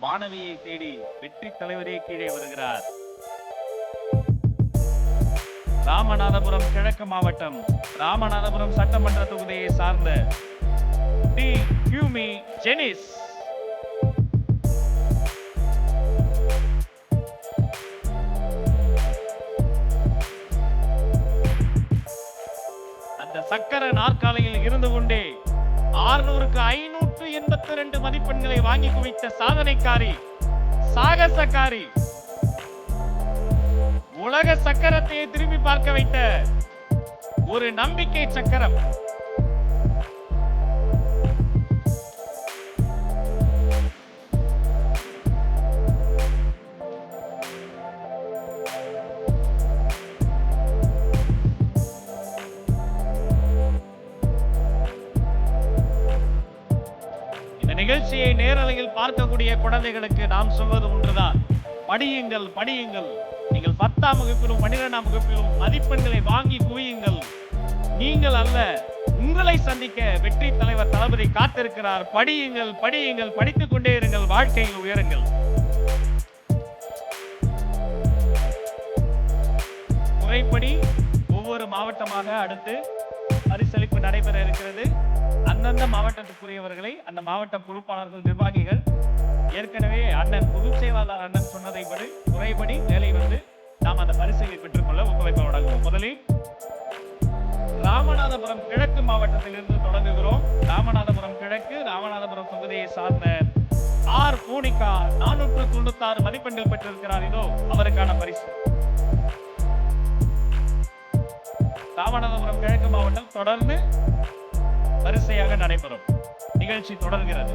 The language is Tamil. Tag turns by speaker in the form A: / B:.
A: மாணவியை தேடி வெற்றி தலைவரே கீழே வருகிறார். ராமநாதபுரம் கிழக்கு மாவட்டம் ராமநாதபுரம் சட்டமன்ற தொகுதியை சார்ந்த டி ஹியூமி ஜெனிஸ். அந்த சக்கர நாற்காலியில் இருந்து கொண்டே 600க்கு 582 மதிப்பெண்களை வாங்கி குவித்த சாதனைக்காரி, சாகசக்காரி, உலக சக்கரத்தை திரும்பி பார்க்க வைத்த ஒரு நம்பிக்கை சக்கரம். நிகழ்ச்சியை நேரலையில் பார்க்கக்கூடிய குழந்தைகளுக்கு நாம் சொல்வது ஒன்றுதான், படியுங்கள் படியுங்கள். நீங்கள் 10ஆம் வகுப்பிலும் 12ஆம் வகுப்பிலும் மதிப்பெண்களை வாங்கி குவியுங்கள். நீங்கள் அல்ல, உங்களை சந்திக்க வெற்றி தலைவர் தளபதி காத்திருக்கிறார். படியுங்கள் படியுங்கள், படித்துக் கொண்டே இருங்கள், வாழ்க்கையில் உயருங்கள். முறைப்படி ஒவ்வொரு மாவட்டமாக அடுத்து பரிசளிப்பு நடைபெற இருக்கிறது. அந்தந்த மாவட்டத்துக்குரியவர்களை அந்த மாவட்ட பொறுப்பாளர்கள், நிர்வாகிகள் ஏற்கனவே அண்ணன் பொதுச் செயலாளர் அண்ணன் சொன்னதை படி முறைப்படி வேலை வந்து நாம் அந்த பரிசுகளை பெற்றுக்கொள்ள ஒத்துழைப்பு வழங்குவோம். முதலில் ராமநாதபுரம் கிழக்கு மாவட்டத்திலிருந்து தொடங்குகிறோம். ராமநாதபுரம் கிழக்கு ராமநாதபுரம் தொகுதியை சார்ந்த ஆர் பூனிகா 496 மதிப்பெண்கள் பெற்றிருக்கிறார். இதோ அவருக்கான பரிசு. ராமநாதபுரம் கிழக்கு மாவட்டம் தொடர்ந்து வரிசையாக நடைபெறும். நிகழ்ச்சி தொடர்கிறது.